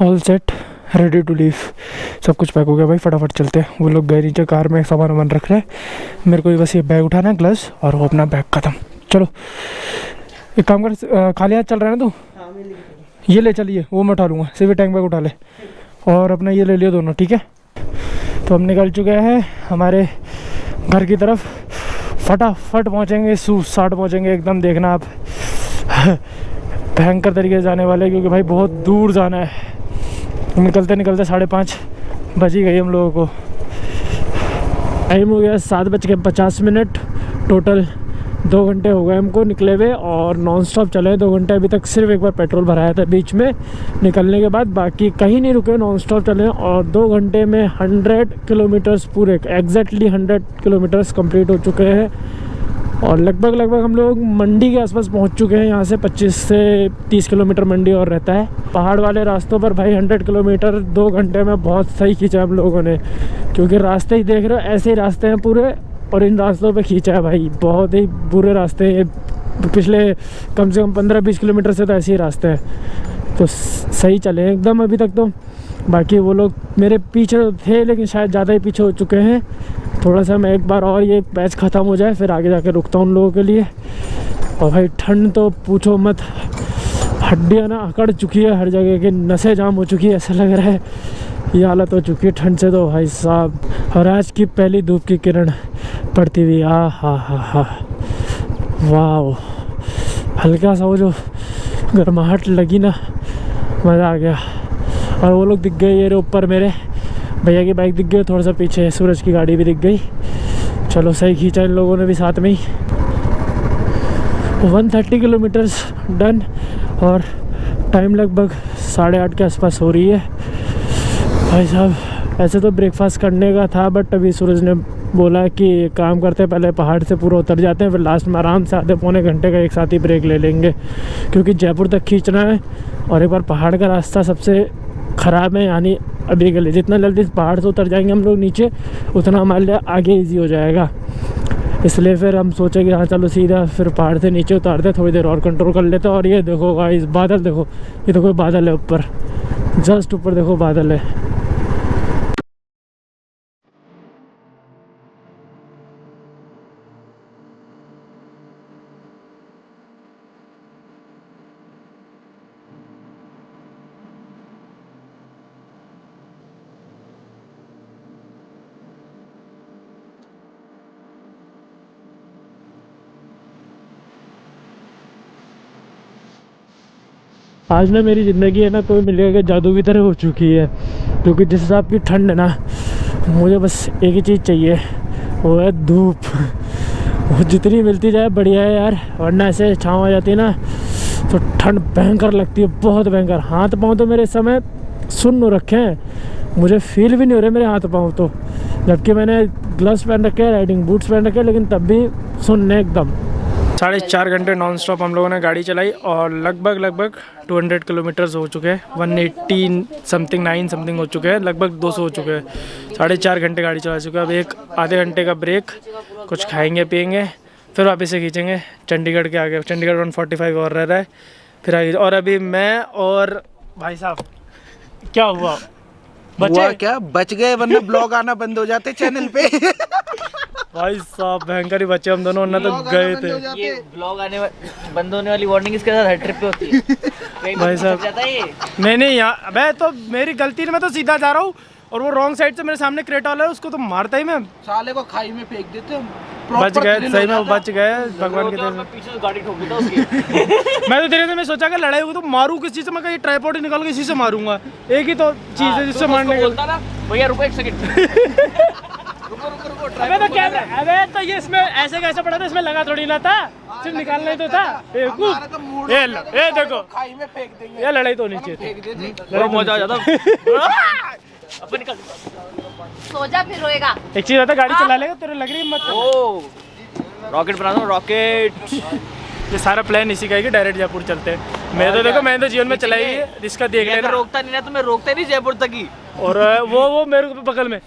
All set, ready to leave. सब कुछ pack हो गया भाई, फटाफट चलते हैं। वो लोग गए नीचे कार में, सामान वामान रख रहे हैं। मेरे को बस ये बैग उठाना है, ग्लव्स, और वो अपना बैग ख़त्म। चलो एक काम कर, खाली हाथ चल रहा है ना तू? ये ले चलिए, वो मैं उठा लूँगा। सिर्फ टैंक बैग उठा ले, और अपना ये ले लियो दोनों, ठीक है? तो हम निकल चुके हैं हमारे घर की तरफ। फटाफट पहुँचेंगे, 60 पहुँचेंगे एकदम। देखना आप भयंकर तरीके से जाने वाले, क्योंकि भाई बहुत दूर जाना है। निकलते निकलते 5:30 बज ही गई हम लोगों को। टाइम हो गया 7:50। टोटल 2 घंटे हो गए हमको निकले हुए, और नॉन स्टॉप चले 2 घंटे। अभी तक सिर्फ एक बार पेट्रोल भराया था बीच में निकलने के बाद, बाकी कहीं नहीं रुके, नॉन स्टॉप चले। और 2 घंटे में 100 किलोमीटर्स पूरे, एग्जैक्टली 100 किलोमीटर्स कंप्लीट हो चुके हैं। और लगभग हम लोग मंडी के आसपास पहुंच चुके हैं। यहाँ से 25 से 30 किलोमीटर मंडी और रहता है। पहाड़ वाले रास्तों पर भाई 100 किलोमीटर 2 घंटे में बहुत सही खींचा हम लोगों ने, क्योंकि रास्ते ही देख रहे हो, ऐसे ही रास्ते हैं पूरे, और इन रास्तों पे खींचा है भाई। बहुत ही बुरे रास्ते हैं, पिछले कम से कम 15-20 किलोमीटर से तो ऐसे ही रास्ते हैं। तो सही चले एकदम अभी तक तो। बाकी वो लोग मेरे पीछे थे, लेकिन शायद ज़्यादा ही पीछे हो चुके हैं। थोड़ा सा मैं एक बार और ये बैच ख़त्म हो जाए, फिर आगे जाके रुकता हूँ उन लोगों के लिए। और भाई ठंड तो पूछो मत, हड्डियाँ ना अकड़ चुकी है हर जगह की, नसें जाम हो चुकी है, ऐसा लग रहा है। ये हालत हो चुकी है ठंड से तो भाई साहब। और आज की पहली धूप की किरण पड़ती हुई, हा वाह, हल्का सा वो जो गर्माहट लगी ना, मज़ा आ गया। और वो लोग दिख गए ये ऊपर, मेरे भैया की बाइक दिख गई, थोड़ा सा पीछे सूरज की गाड़ी भी दिख गई। चलो सही खींचा इन लोगों ने भी साथ में ही। 130 किलोमीटर्स डन, और टाइम लगभग 8:30 के आसपास हो रही है। भाई साहब ऐसे तो ब्रेकफास्ट करने का था, बट अभी सूरज ने बोला कि काम करते हैं, पहले पहाड़ से पूरा उतर जाते हैं, फिर लास्ट में आराम से आधे पौने घंटे का एक साथ ही ब्रेक ले लेंगे, क्योंकि जयपुर तक खींचना है। और एक बार पहाड़ का रास्ता सबसे ख़राब है, यानी अभी के लिए जितना जल्दी पहाड़ से उतर जाएंगे हम लोग नीचे, उतना हमारे लिए आगे इजी हो जाएगा। इसलिए फिर हम सोचे कि हाँ चलो सीधा फिर पहाड़ से नीचे उतारते, थोड़ी देर और कंट्रोल कर लेते। और ये देखो गाइस, बादल देखो, ये देखो बादल है ऊपर, जस्ट ऊपर देखो बादल है। आज ना मेरी ज़िंदगी है ना कोई मिलेगा कि जादू की तरह हो चुकी है, क्योंकि जिस हिसाब की ठंड है ना, मुझे बस एक ही चीज़ चाहिए, वो है धूप। वो जितनी मिलती जाए बढ़िया है यार, वरना ऐसे छाँव आ जाती है ना तो ठंड भयंकर लगती है, बहुत भयंकर। हाथ पाँव तो मेरे इस समय सुन्न रखे हैं, मुझे फील भी नहीं हो रहे मेरे हाथ पाँव तो, जबकि मैंने ग्लव्स पहन रखे हैं, राइडिंग बूट्स पहन रखे हैं, लेकिन तब भी सुन्न एकदम। 4.5 घंटे नॉन स्टॉप हम लोगों ने गाड़ी चलाई, और लगभग 200 किलोमीटर्स हो चुके हैं। 180 समथिंग 9 समथिंग हो चुके हैं, लगभग 200 हो चुके हैं। 4.5 घंटे गाड़ी चला चुके हैं। अब एक आधे घंटे का ब्रेक, कुछ खाएंगे पिएंगे, फिर वापस से खींचेंगे चंडीगढ़ के आगे। चंडीगढ़ 145 और रह रहा है, फिर आगे। और अभी मैं और भाई साहब, क्या हुआ क्या बच गए, वरना ब्लॉग आना बंद हो जाते चैनल पे। भाई साहब भयंकर ही बच्चे हम दोनों, वरना तो गए थे। ये ब्लॉग आने बंद होने वाली वार्निंग इसके साथ हर ट्रिप पे होती है। भाई साहब नहीं यहाँ, अबे तो मेरी गलती है, मैं तो सीधा जा रहा हूँ, और वो रॉन्ग साइड से मेरे सामने क्रेटा वाला है, उसको तो मारता ही मैं। साले को खाई में फेंक देते हम, बच गए, सही में बच गए भगवान की तरफ से। पीछे से गाड़ी ठोक देता उसकी। मैं तो धीरे धीरे मैं सोचा कि लड़ाई होगी तो मारूं किस चीज़ से, मैं कहीं ट्राइपॉड ही निकाल के इसी से मारूंगा। एक ही तो चीज़ है जिससे मारने का। बोलता ना भैया रुको 1 सेकंड। अबे तो क्या, अबे तो ये इसमें ऐसे कैसे पड़ा था, इसमें लगा थोड़ी ना था, सिर्फ निकालना ही तो था। ये देखो खाई में फेंक देंगे, ये लड़ाई तो नहीं चाहिए, मजा आ जाता। अपन निकल, सो जा फिर रोएगा। एक चीज होता, गाड़ी चला लेगा तेरे, लग रही हिम्मत। ओ रॉकेट बना दो, रॉकेट। ये सारा प्लान इसी का है कि डायरेक्ट जयपुर चलते हैं। मैं तो देखो, मैंने तो जीवन में चलाई है, इसका देख लेना। रोकता नहीं ना, तुम्हें रोकते नहीं जयपुर तक ही। और वो मेरे को बगल में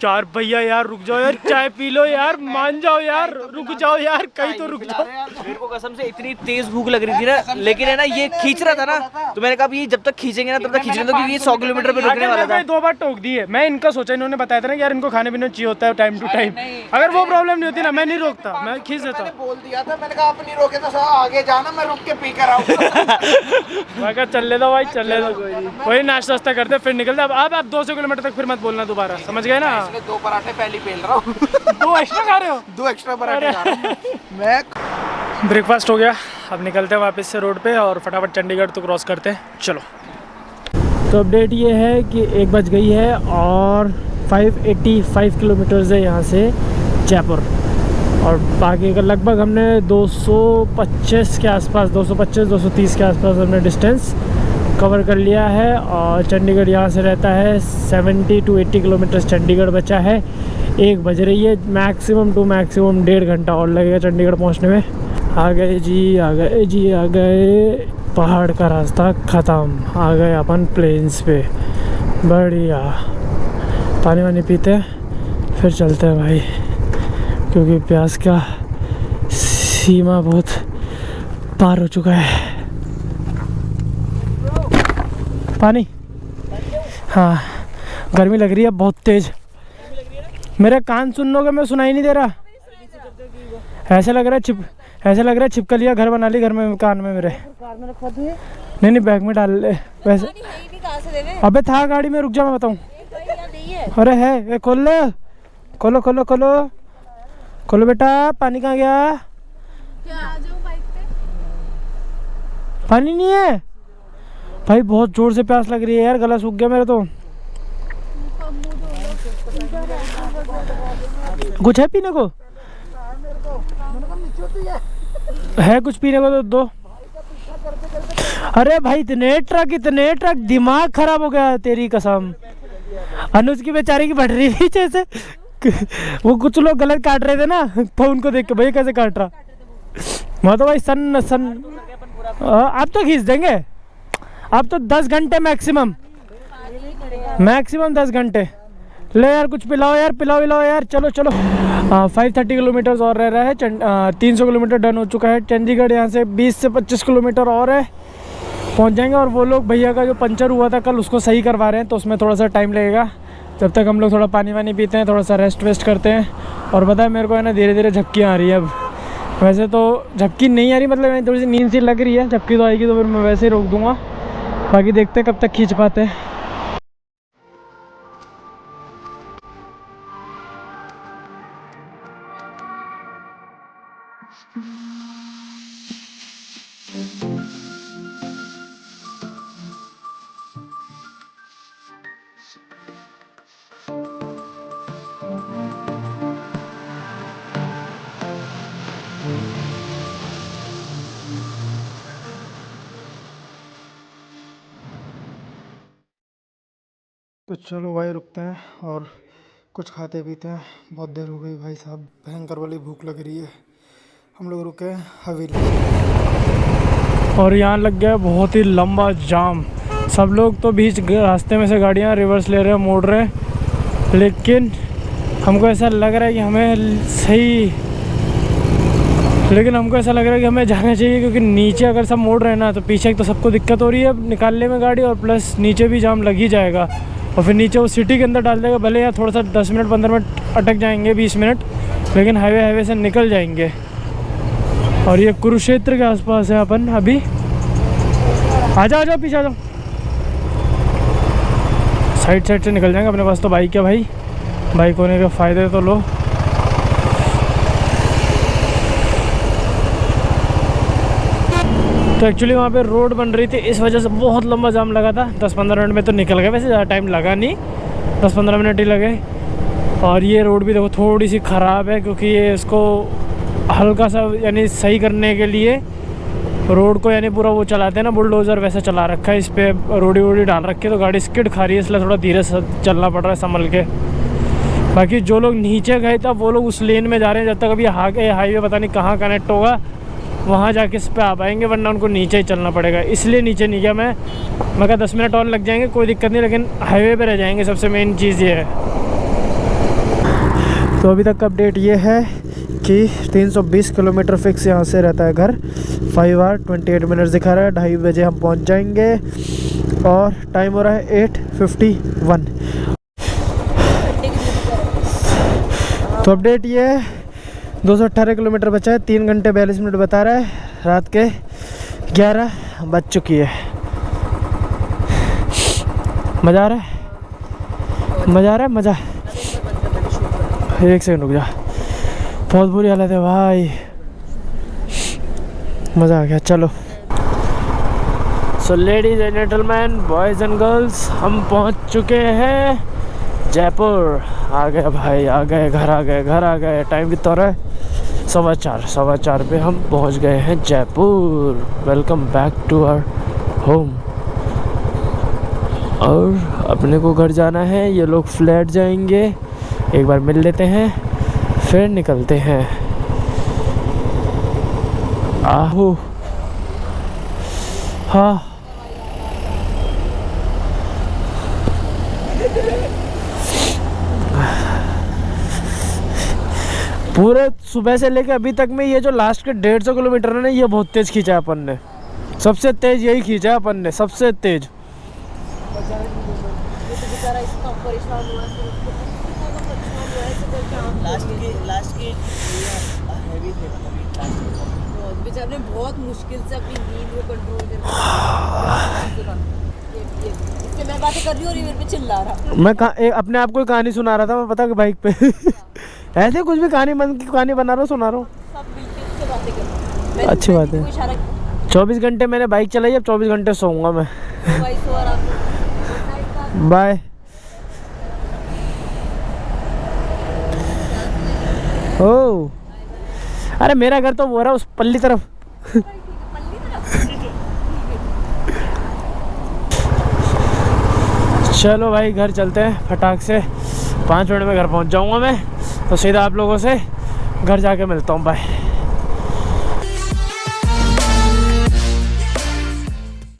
चार भैया यार रुक जाओ यार, चाय पी लो यार, मान जाओ यार, रुक जाओ यार, कहीं तो रुक जाओ। मेरे को कसम से इतनी तेज भूख लग रही थी ना, लेकिन है ना ये खींच रहा था ना, तो मैंने कहा ये जब तक खींचेंगे ना तब तक खींचने दो, क्योंकि ये 100 किलोमीटर पे रुकने वाला था। 2 बार टोक दी है, मैं इनका सोचा, इन्होंने बताया था ना यार इनको खाने पीने चाहिए होता है टाइम टू टाइम, अगर वो प्रॉब्लम नहीं होती ना मैं नहीं रोकता, मैं खींच देता। बोल दिया था, मैंने कहा आप नहीं रोके तो आगे जाना, मैं रुक के पी कर आऊंगा। मैं कहा चल ले दो भाई, चल ले दो, वही नाश्ता वास्ता करते फिर निकलते। अब आप 200 किलोमीटर तक फिर मत बोलना दोबारा, समझ गए ना? 2 पराठे पहले बेल रहा हूँ। 2 एक्स्ट्रा खा रहे हो? 2 एक्स्ट्रा पराठे खा रहा हूँ मैं। ब्रेकफास्ट हो गया, अब निकलते हैं वापस से रोड पे और फटाफट चंडीगढ़ तो क्रॉस करते हैं। चलो, तो अपडेट ये है कि 1 बज गई है और 585 किलोमीटर्स है यहाँ से जयपुर, और बाकी का लगभग हमने 225 के आसपास, 225-230 के आसपास हमने डिस्टेंस कवर कर लिया है। और चंडीगढ़ यहाँ से रहता है 70 to 80 किलोमीटर चंडीगढ़ बचा है। 1 बज रही है, मैक्सिमम टू मैक्सिमम 1.5 घंटा और लगेगा चंडीगढ़ पहुँचने में। आ गए जी, आ गए जी, आ गए, पहाड़ का रास्ता ख़त्म, आ गए अपन प्लेन्स पे, बढ़िया। पानी वानी पीते हैं फिर चलते हैं भाई, क्योंकि प्यास का सीमा बहुत पार हो चुका है। पानी, हाँ, गर्मी लग रही है बहुत तेज। मेरे कान सुन लोगे, मैं सुनाई नहीं दे रहा, ऐसे लग रहा है ऐसे लग रहा है छिपकलियाँ घर बना ली घर में कान में मेरे। नहीं नहीं, बैग में डाल ले वैसे। अबे था गाड़ी में, रुक जा मैं बताऊँ। अरे है, ये खोल ले, खोलो खोलो खोलो खोलो बेटा। पानी कहाँ गया? पानी नहीं है भाई, बहुत जोर से प्यास लग रही है यार, गला सूख गया मेरा तो। कुछ है पीने को? है कुछ पीने को तो दो। अरे भाई इतने ट्रक, दिमाग खराब हो गया तेरी कसम। अनुज की बेचारी की बढ़ रही थी जैसे, वो कुछ लोग गलत काट रहे थे ना, तो उनको देख के भाई कैसे काट रहा। मैं तो भाई सन आप तो खींच देंगे, अब तो 10 घंटे मैक्सिमम 10 घंटे। ले यार कुछ पिलाओ यार, पिलाओ यार, चलो चलो। 530 किलोमीटर और रह रहा है, 300 किलोमीटर डन हो चुका है। चंडीगढ़ यहाँ से 20 से 25 किलोमीटर और है, पहुँच जाएंगे। और वो लोग भैया का जो पंचर हुआ था कल, उसको सही करवा रहे हैं, तो उसमें थोड़ा सा टाइम लगेगा। जब तक हम लोग थोड़ा पानी वानी पीते हैं, थोड़ा सा रेस्ट वेस्ट करते हैं। और पता है मेरे को है ना, धीरे धीरे झपकियाँ आ रही है अब। वैसे तो झपकी नहीं आ रही, मतलब थोड़ी सी नींद सी लग रही है, झपकी तो आएगी तो फिर मैं वैसे ही रोक दूँगा। बाकी देखते हैं कब तक खींच पाते हैं। तो चलो भाई रुकते हैं और कुछ खाते पीते हैं। बहुत देर हो गई भाई साहब, भयंकर वाली भूख लग रही है। हम लोग रुके हैं हवेली, और यहाँ लग गया बहुत ही लंबा जाम। सब लोग तो बीच रास्ते में से गाड़ियाँ रिवर्स ले रहे हैं, मोड़ रहे हैं, लेकिन हमको ऐसा लग रहा है कि हमें जाना चाहिए, क्योंकि नीचे अगर सब मोड़ रहे हैं ना, तो पीछे तो सबको दिक्कत हो रही है निकालने में गाड़ी, और प्लस नीचे भी जाम लग ही जाएगा। और फिर नीचे वो सिटी के अंदर डाल देगा, भले यार थोड़ा सा 10 मिनट 15 मिनट अटक जाएंगे, 20 मिनट, लेकिन हाईवे से निकल जाएंगे। और ये कुरुक्षेत्र के आसपास है अपन अभी। आ जाओ पीछे आ जाओ, साइड से निकल जाएंगे। अपने पास तो बाइक है भाई, बाइक होने के फ़ायदे तो लो। तो एक्चुअली वहाँ पे रोड बन रही थी, इस वजह से बहुत लंबा जाम लगा था। 10-15 मिनट में तो निकल गए, वैसे ज़्यादा टाइम लगा नहीं, 10-15 मिनट ही लगे। और ये रोड भी देखो थोड़ी सी ख़राब है, क्योंकि ये इसको हल्का सा यानी सही करने के लिए रोड को यानी पूरा वो चलाते हैं ना बुलडोज़र, वैसे चला रखा है। इस पर रोडी डाल रखी है, तो गाड़ी स्किड खा रही है, इसलिए थोड़ा धीरे से चलना पड़ रहा है संभल के। बाकी जो लोग नीचे गए थे वो लोग उस लेन में जा रहे हैं, जब तक अभी हाईवे पता नहीं कहाँ कनेक्ट होगा, वहाँ जाके इस पर आ पाएंगे, वरना उनको नीचे ही चलना पड़ेगा। इसलिए नीचे नहीं गया मैं कहा 10 मिनट और लग जाएंगे कोई दिक्कत नहीं, लेकिन हाईवे पे रह जाएंगे, सबसे मेन चीज़ ये है। तो अभी तक का अपडेट ये है कि 320 किलोमीटर फिक्स यहाँ से रहता है घर। 5 आवर 28 मिनट्स दिखा रहा है। 2:30 बजे हम पहुँच जाएंगे और टाइम हो रहा है 8:51। तो अपडेट ये है 218 किलोमीटर बचा है। 3 घंटे 42 मिनट बता रहा है। रात के 11 बज चुकी है। मज़ा आ रहा है, मज़ा आ रहा है, मज़ा। एक सेकंड रुक जा, बहुत बुरी हालत है भाई। मज़ा आ गया। चलो सो ladies and gentleman, boys and girls, हम पहुंच चुके हैं जयपुर। आ गए भाई, आ गए, घर आ गए, घर आ गए। टाइम कितना हो रहा है? 4:15 पे हम पहुंच गए हैं Jaipur. Welcome back to our home. और अपने को घर जाना है। ये लोग फ्लैट जाएंगे, एक बार मिल लेते हैं फिर निकलते हैं। आहो हाँ, पूरे सुबह से लेके अभी तक में ये जो लास्ट के 150 किलोमीटर है ना, ये बहुत तेज खींचा है अपन ने। सबसे तेज यही खींचा है अपन ने, सबसे तेज। बेचारे बहुत मुश्किल से अपनी नींद को कंट्रोल इससे मैं बातें कर रही हूँ और ये मेरे पे चिल्ला रहा। मैं अपने आप को कहानी सुना रहा था, मैं पता कि बाइक पे ऐसे कुछ भी कहानी मन की कहानी बना रहा हूँ, सुना रहा हूँ। सब मिलके उससे बातें कर रहे हैं। अच्छी बात है। 24 घंटे मैंने बाइक चलाई, अब 24 घंटे सोऊंगा मैं। बाय। ओ अरे मेरा घर तो वो रहा उस पल्ली तरफ। चलो भाई घर चलते हैं फटाक से। 5 मिनट में घर पहुंच जाऊंगा मैं, तो सीधा आप लोगों से घर जाके मिलता हूँ। बाय।